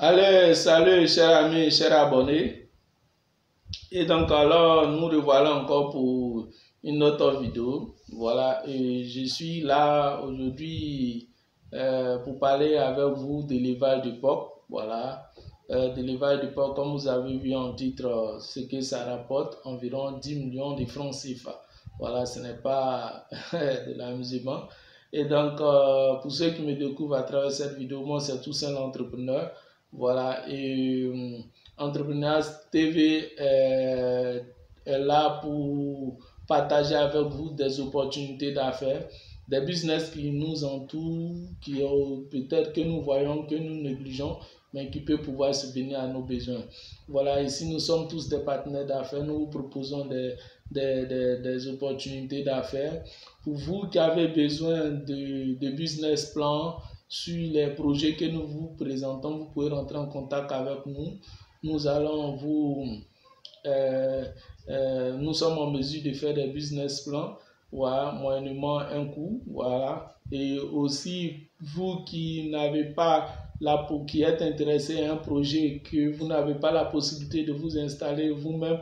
Allez, salut chers amis, chers abonnés. Et donc alors, nous revoilà encore pour une autre vidéo. Voilà, et je suis là aujourd'hui pour parler avec vous de l'élevage de porc. Voilà, de l'élevage de porc, comme vous avez vu en titre, ce que ça rapporte, environ 10 millions de francs CFA. Voilà, ce n'est pas de l'amusement. Et donc, pour ceux qui me découvrent à travers cette vidéo, moi c'est tout seul entrepreneur. Voilà, et Entrepreneurs TV est là pour partager avec vous des opportunités d'affaires, des business qui nous entourent, qui peut-être que nous voyons, que nous négligeons, mais qui peut pouvoir subvenir à nos besoins. Voilà, ici nous sommes tous des partenaires d'affaires, nous vous proposons des opportunités d'affaires. Pour vous qui avez besoin de business plan sur les projets que nous vous présentons, vous pouvez rentrer en contact avec nous. Nous allons nous sommes en mesure de faire des business plans, voilà, moyennement un coût, voilà. Et aussi, vous qui n'avez pas qui êtes intéressé à un projet, que vous n'avez pas la possibilité de vous installer vous-même,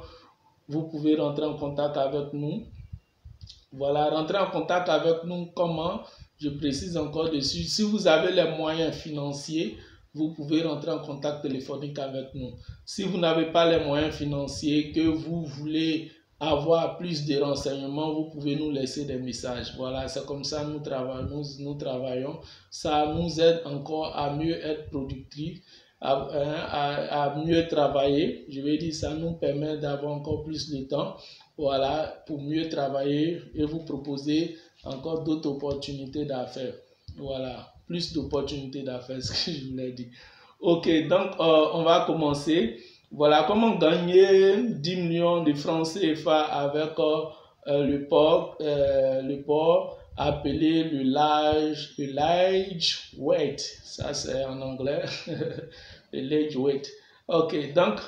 vous pouvez rentrer en contact avec nous. Voilà, rentrer en contact avec nous, comment? Je précise encore dessus. Si vous avez les moyens financiers, vous pouvez rentrer en contact téléphonique avec nous. Si vous n'avez pas les moyens financiers, que vous voulez avoir plus de renseignements, vous pouvez nous laisser des messages. Voilà, c'est comme ça nous travaillons. Ça nous aide encore à mieux être productifs, à mieux travailler. Je vais dire, ça nous permet d'avoir encore plus de temps. Voilà, pour mieux travailler et vous proposer encore d'autres opportunités d'affaires. Voilà, plus d'opportunités d'affaires, ce que je voulais dire. Ok, donc on va commencer. Voilà, comment gagner 10 millions de francs CFA avec le porc appelé le large weight. Ça, c'est en anglais. Le large weight. Ok, donc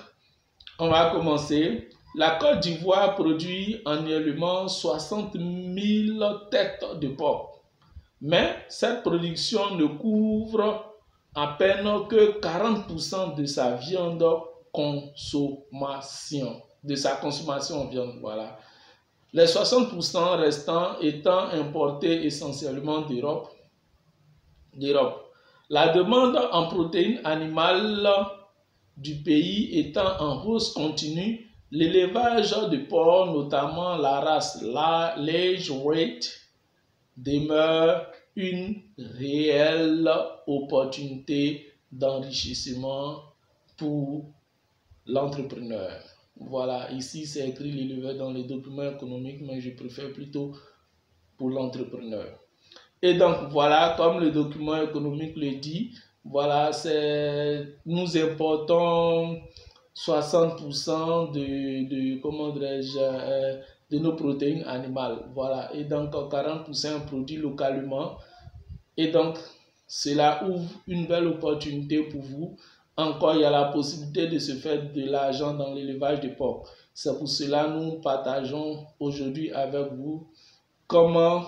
on va commencer. La Côte d'Ivoire produit annuellement 60 000 têtes de porc. Mais cette production ne couvre à peine que 40% de sa viande consommation, de sa consommation en viande. Voilà. Les 60% restants étant importés essentiellement d'Europe. La demande en protéines animales du pays étant en hausse continue, l'élevage de porc, notamment la race large weight, demeure une réelle opportunité d'enrichissement pour l'entrepreneur. Voilà, ici c'est écrit l'éleveur dans les documents économiques, mais je préfère plutôt pour l'entrepreneur. Et donc voilà, comme le document économique le dit, voilà, nous importons 60% de nos protéines animales. Voilà, et donc 40% produits localement. Et donc, cela ouvre une belle opportunité pour vous. Encore, il y a la possibilité de se faire de l'argent dans l'élevage de porc. C'est pour cela que nous partageons aujourd'hui avec vous comment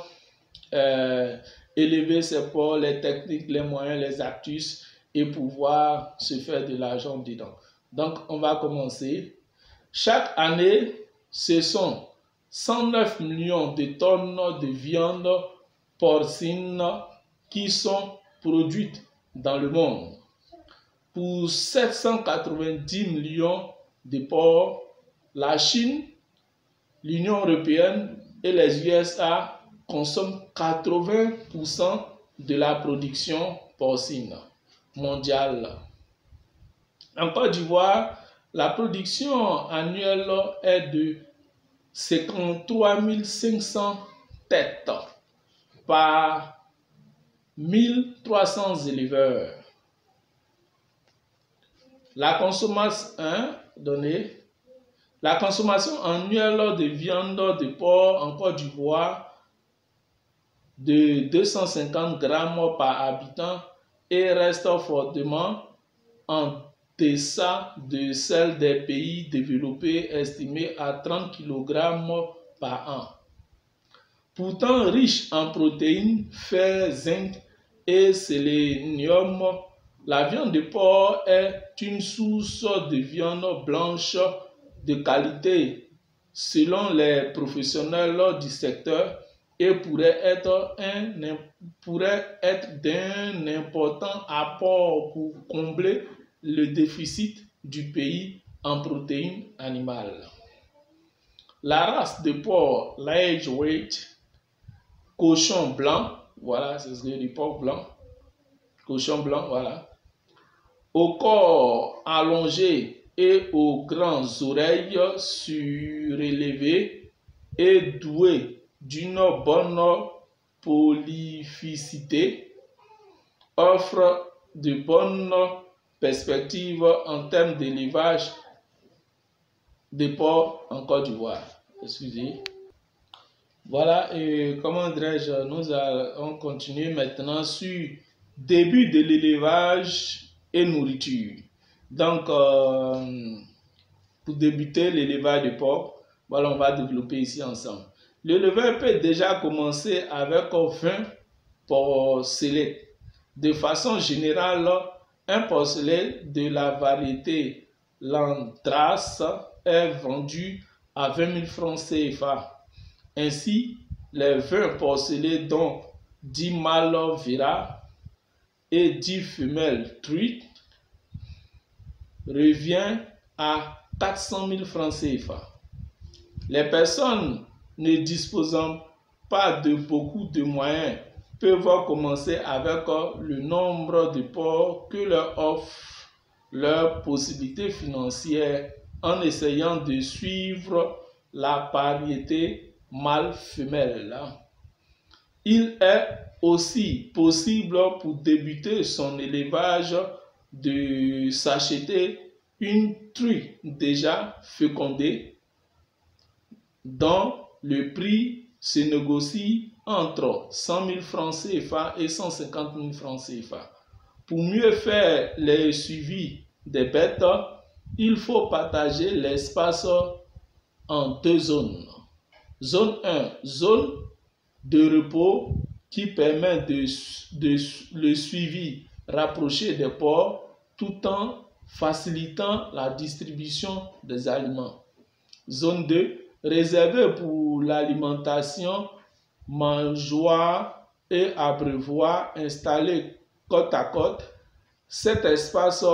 élever ces porcs, les techniques, les moyens, les astuces et pouvoir se faire de l'argent dedans. Donc, on va commencer. Chaque année, ce sont 109 millions de tonnes de viande porcine qui sont produites dans le monde. Pour 790 millions de porcs, la Chine, l'Union européenne et les USA consomment 80% de la production porcine mondiale. En Côte d'Ivoire, la production annuelle est de 53 500 têtes par 1300 éleveurs. La consommation annuelle de viande de porc en Côte d'Ivoire de 250 grammes par habitant et reste fortement en deçà de celle des pays développés estimée à 30 kg par an. Pourtant riche en protéines, fer, zinc et sélénium, La viande de porc est une source de viande blanche de qualité selon les professionnels du secteur et pourrait être d'un important apport pour combler le déficit du pays en protéines animales. La race de porc Laidgeweight, cochon blanc, voilà, c'est ce que du porc blanc, cochon blanc, voilà, au corps allongé et aux grandes oreilles surélevées et doué d'une bonne polyphysité, offre de bonnes perspectives en termes d'élevage des porcs en Côte d'Ivoire. Excusez. Voilà, et comment dirais-je, nous allons continuer maintenant sur début de l'élevage et nourriture. Donc, pour débuter l'élevage de porc, voilà, on va développer ici ensemble. L'éleveur peut déjà commencer avec 20 porcelets. De façon générale, un porcelet de la variété Landrace est vendu à 20 000 francs CFA. Ainsi, les 20 porcelets dont 10 mâles Vira et 10 femelles truites revient à 400 000 francs CFA. Les personnes ne disposant pas de beaucoup de moyens peuvent commencer avec le nombre de porcs que leur offre leurs possibilités financières en essayant de suivre la parité mâle-femelle. Il est aussi possible pour débuter son élevage de s'acheter une truie déjà fécondée dont le prix se négocie entre 100 000 francs CFA et 150 000 francs CFA. Pour mieux faire le suivi des bêtes, il faut partager l'espace en deux zones. Zone 1, zone de repos qui permet le suivi rapproché des porcs tout en facilitant la distribution des aliments. Zone 2, réservée pour l'alimentation, mangeoire et abreuvoir installés côte à côte. Cet espace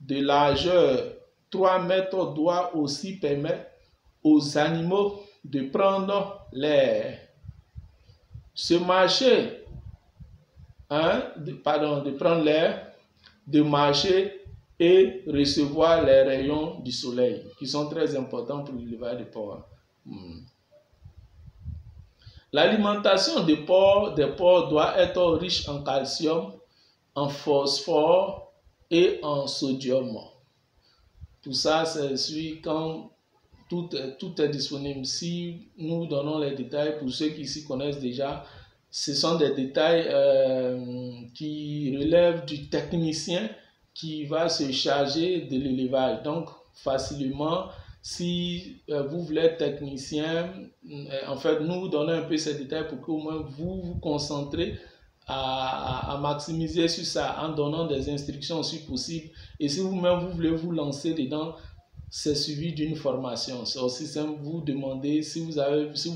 de largeur 3 mètres doit aussi permettre aux animaux de prendre l'air. Ce marché, de prendre l'air, de marcher et recevoir les rayons du soleil qui sont très importants pour l'élevage des porcs. L'alimentation des porcs doit être riche en calcium, en phosphore et en sodium. Tout ça, c'est celui quand tout est disponible. Si nous donnons les détails pour ceux qui s'y connaissent déjà, ce sont des détails qui relèvent du technicien qui va se charger de l'élevage. Donc, facilement, si vous voulez être technicien, en fait, nous vous donnons un peu ces détails pour qu'au moins vous vous concentrez à maximiser sur ça en donnant des instructions si possible. Et si vous-même vous voulez vous lancer dedans, c'est suivi d'une formation. C'est aussi simple, vous demandez si vous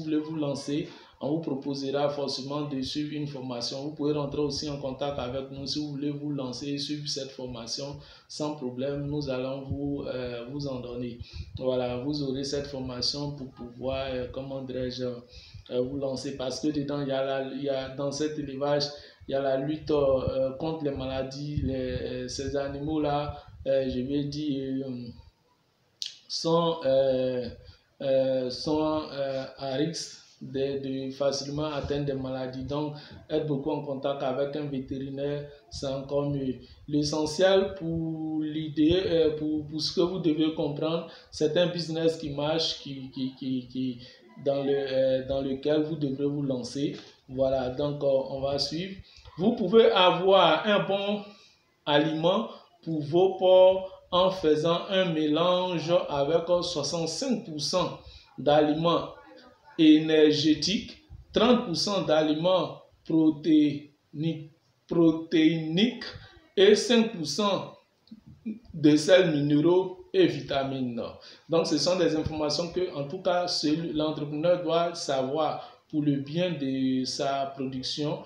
voulez vous lancer, on vous proposera forcément de suivre une formation. Vous pouvez rentrer aussi en contact avec nous si vous voulez vous lancer et suivre cette formation sans problème. Nous allons vous en donner. Voilà, vous aurez cette formation pour pouvoir, comment dirais-je, vous lancer, parce que dedans, dans cet élevage, il y a la lutte contre les maladies. Ces animaux-là, je vais dire, sont à risque de facilement atteindre des maladies. Donc, être beaucoup en contact avec un vétérinaire, c'est encore mieux. L'essentiel pour l'idée, pour ce que vous devez comprendre, c'est un business qui marche, dans lequel vous devrez vous lancer. Voilà, donc on va suivre. Vous pouvez avoir un bon aliment pour vos porcs en faisant un mélange avec 65% d'aliments énergétiques, 30% d'aliments protéiniques et 5% de sels minéraux et vitamines. Donc, ce sont des informations que, en tout cas, l'entrepreneur doit savoir pour le bien de sa production,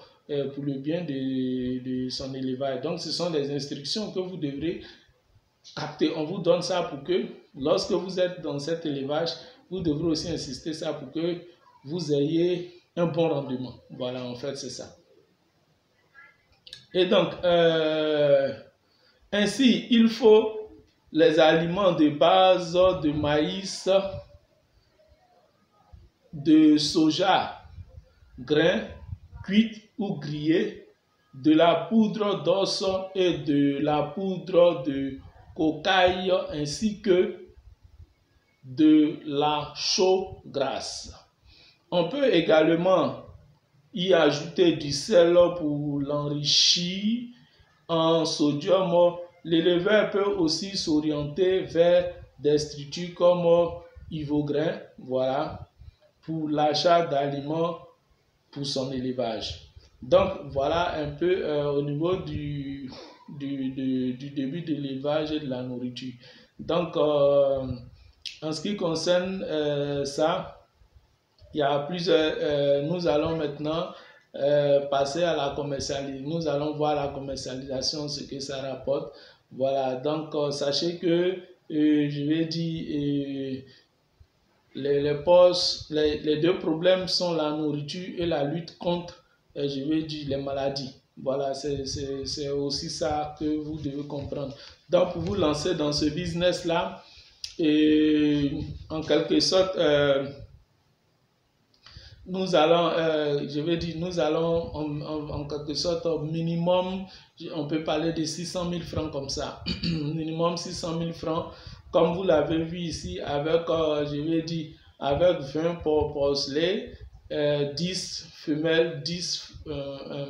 pour le bien de son élevage. Donc, ce sont des instructions que vous devrez capter. On vous donne ça pour que, lorsque vous êtes dans cet élevage, vous devrez aussi insister ça pour que vous ayez un bon rendement. Voilà, en fait, c'est ça. Et donc, ainsi, il faut les aliments de base de maïs, de soja, grains, cuits ou grillés, de la poudre d'os et de la poudre de cocaïne, ainsi que de la chaux grasse. On peut également y ajouter du sel pour l'enrichir en sodium. L'éleveur peut aussi s'orienter vers des structures comme Ivograin, voilà, pour l'achat d'aliments pour son élevage. Donc voilà un peu au niveau du début de l'élevage et de la nourriture. Donc en ce qui concerne ça, il y a plusieurs. Nous allons maintenant passer à la commercialisation. Nous allons voir la commercialisation, ce que ça rapporte. Voilà, donc sachez que je vais dire les deux problèmes sont la nourriture et la lutte contre, je vais dire, les maladies. Voilà, c'est aussi ça que vous devez comprendre. Donc, pour vous lancer dans ce business-là, et en quelque sorte, nous allons, je vais dire, nous allons en quelque sorte au minimum, on peut parler de 600 000 francs comme ça, minimum 600 000 francs, comme vous l'avez vu ici, avec, je vais dire, avec 20 porcelets, 10 femelles, 10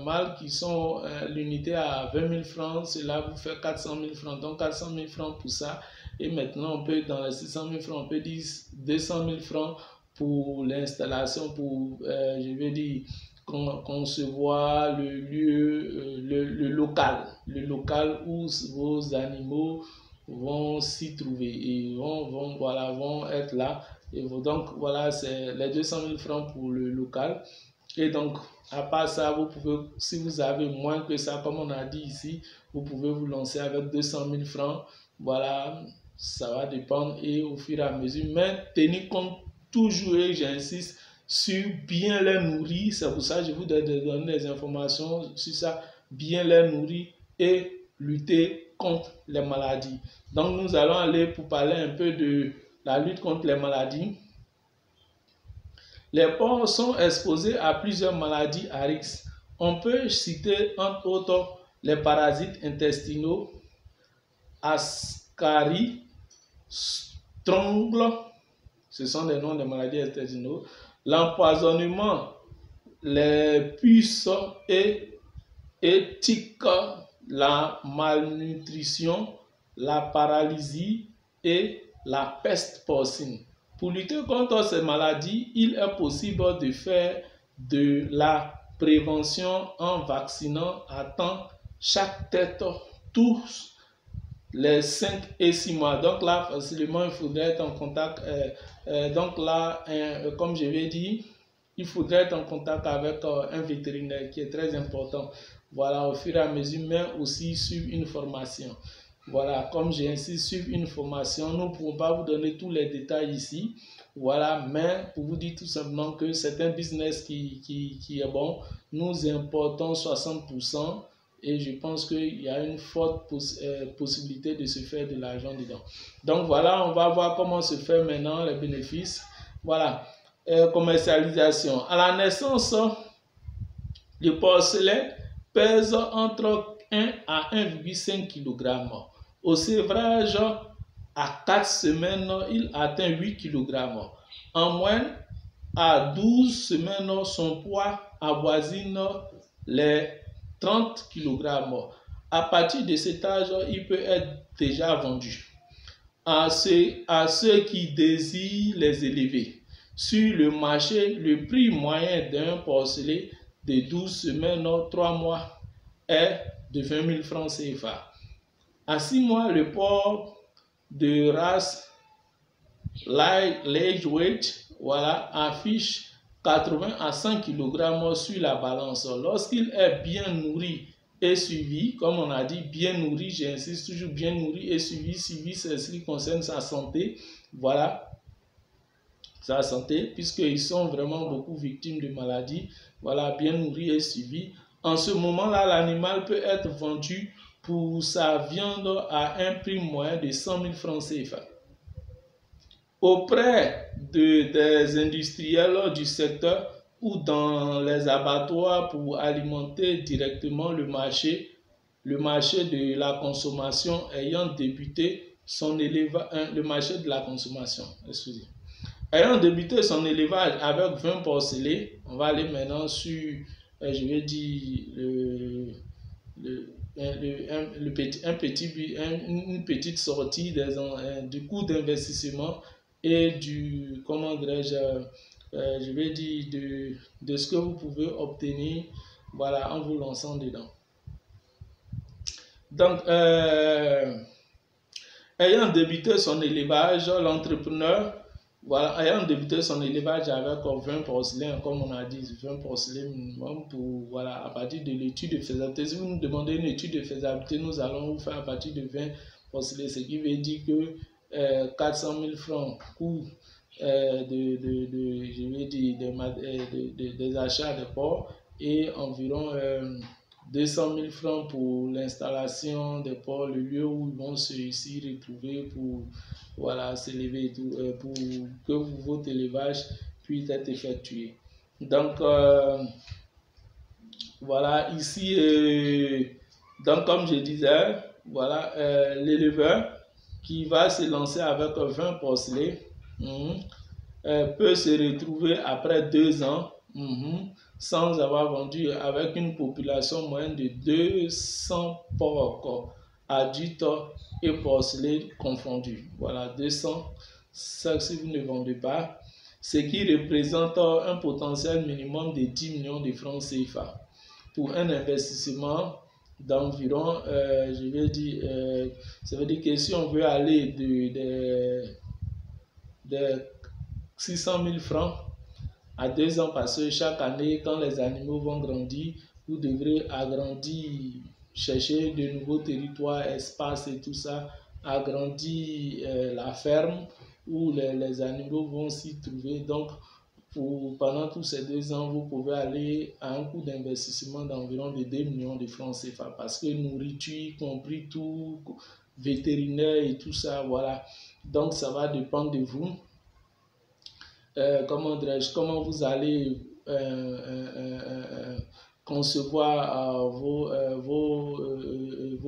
mâles qui sont l'unité à 20 000 francs, cela vous fait 400 000 francs, donc 400 000 francs pour ça, et maintenant on peut, dans les 600 000 francs, on peut dire 200 000 francs pour l'installation, pour, je vais dire, concevoir le lieu, le local où vos animaux vont s'y trouver et vont être là. Et donc, voilà, c'est les 200 000 francs pour le local. Et donc, à part ça, vous pouvez, si vous avez moins que ça, comme on a dit ici, vous pouvez vous lancer avec 200 000 francs. Voilà, ça va dépendre et au fur et à mesure. Mais tenez compte toujours, et j'insiste, sur bien les nourrir. C'est pour ça que je vous donne des informations sur ça. Bien les nourrir et lutter contre les maladies. Donc, nous allons aller pour parler un peu de la lutte contre les maladies. Les porcs sont exposés à plusieurs maladies à risque. On peut citer entre autres les parasites intestinaux, Ascaris, Strongle, ce sont des noms de maladies intestinaux, l'empoisonnement, les puces et tiques, la malnutrition, la paralysie et la peste porcine. Pour lutter contre ces maladies, il est possible de faire de la prévention en vaccinant à temps chaque tête tous les 5 et 6 mois. Donc là, facilement, il faudrait être en contact. Donc là, comme je l'ai dit, il faudrait être en contact avec un vétérinaire qui est très important. Voilà, au fur et à mesure, mais aussi suivre une formation. Voilà, comme j'ai ainsi suivre une formation, nous ne pouvons pas vous donner tous les détails ici. Voilà, mais pour vous dire tout simplement que c'est un business qui est bon. Nous importons 60%. Et je pense qu'il y a une forte possibilité de se faire de l'argent dedans. Donc voilà, on va voir comment se fait maintenant les bénéfices. Voilà, commercialisation. À la naissance, le porcelet pèse entre 1 à 1,5 kg. Au sévrage, à 4 semaines, il atteint 8 kg. En moyenne, à 12 semaines, son poids avoisine les 30 kg. À partir de cet âge, il peut être déjà vendu à ceux qui désirent les élever. Sur le marché, le prix moyen d'un porcelet de 12 semaines, 3 mois, est de 20 000 francs CFA. À 6 mois, le porc de race lightweight, voilà, affiche 80 à 100 kg sur la balance. Lorsqu'il est bien nourri et suivi, comme on a dit, bien nourri, j'insiste toujours, bien nourri et suivi, c'est ce qui concerne sa santé, voilà, sa santé, puisqu'ils sont vraiment beaucoup victimes de maladies, voilà, bien nourri et suivi. En ce moment-là, l'animal peut être vendu pour sa viande à un prix moyen de 100 000 francs CFA. Auprès des industriels du secteur ou dans les abattoirs pour alimenter directement le marché de la consommation ayant débuté son élevage, le marché de la consommation, excusez. Ayant débuté son élevage avec 20 porcelets, on va aller maintenant sur, je vais dire, une petite sortie du coût d'investissement et du, comment dirais-je, je vais dire, de ce que vous pouvez obtenir, voilà, en vous lançant dedans. Donc, ayant débuté son élevage, l'entrepreneur, voilà, ayant débuté son élevage avec 20 porcelains, comme on a dit, 20 porcelains minimum, pour, voilà, à partir de l'étude de faisabilité. Si vous nous demandez une étude de faisabilité, nous allons vous faire à partir de 20 porcelains, ce qui veut dire que 400 000 francs coût je vais dire, des achats de porcs et environ 200 000 francs pour l'installation des porcs, le lieu où ils vont se retrouver pour, voilà, s'élever et tout, pour que votre élevage puisse être effectué. Donc, voilà, ici, donc comme je disais, voilà, l'éleveur qui va se lancer avec 20 porcelets peut se retrouver après 2 ans sans avoir vendu, avec une population moyenne de 200 porcs adultes et porcelets confondus. Voilà, 200, ça si vous ne vendez pas, ce qui représente un potentiel minimum de 10 millions de francs CFA pour un investissement d'environ, je vais dire, ça veut dire que si on veut aller de 600 000 francs à 2 ans, parce que chaque année, quand les animaux vont grandir, vous devrez agrandir, chercher de nouveaux territoires, espaces et tout ça, agrandir la ferme où les animaux vont s'y trouver. Donc, pendant tous ces 2 ans, vous pouvez aller à un coût d'investissement d'environ de 2 millions de francs CFA, parce que nourriture, compris tout, vétérinaire et tout ça, voilà. Donc, ça va dépendre de vous. Comment vous allez concevoir vos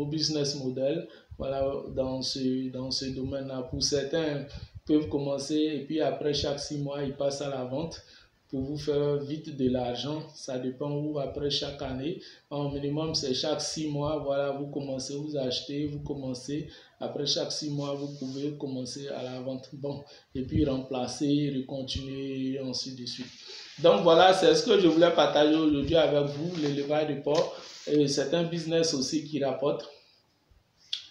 business models, voilà, dans ce domaine-là. Pour certains, peuvent commencer et puis après chaque 6 mois, ils passent à la vente pour vous faire vite de l'argent. Ça dépend où après chaque année. En minimum, c'est chaque 6 mois. Voilà, vous commencez, vous achetez, vous commencez. Après chaque 6 mois, vous pouvez commencer à la vente. Bon, et puis remplacer, recontinuer, et ainsi de suite. Donc voilà, c'est ce que je voulais partager aujourd'hui avec vous, l'élevage de porc. C'est un business aussi qui rapporte.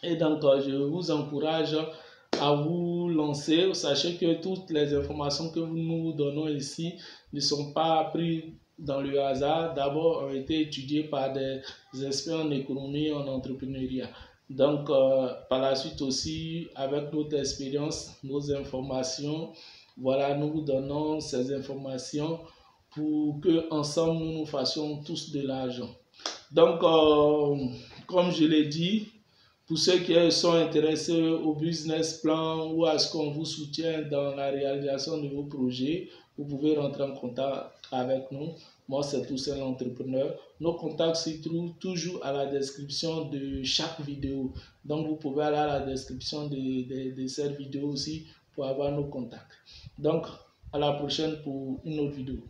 Et donc, je vous encourage à vous lancer. Sachez que toutes les informations que nous donnons ici ne sont pas prises dans le hasard. D'abord, ont été étudiées par des experts en économie et en entrepreneuriat. Donc, par la suite aussi, avec notre expérience, nos informations, voilà, nous vous donnons ces informations pour que ensemble nous fassions tous de l'argent. Donc, comme je l'ai dit, pour ceux qui sont intéressés au business plan ou à ce qu'on vous soutient dans la réalisation de vos projets, vous pouvez rentrer en contact avec nous. Moi, c'est Toussaint l'entrepreneur. Nos contacts se trouvent toujours à la description de chaque vidéo. Donc, vous pouvez aller à la description de cette vidéo aussi pour avoir nos contacts. Donc, à la prochaine pour une autre vidéo.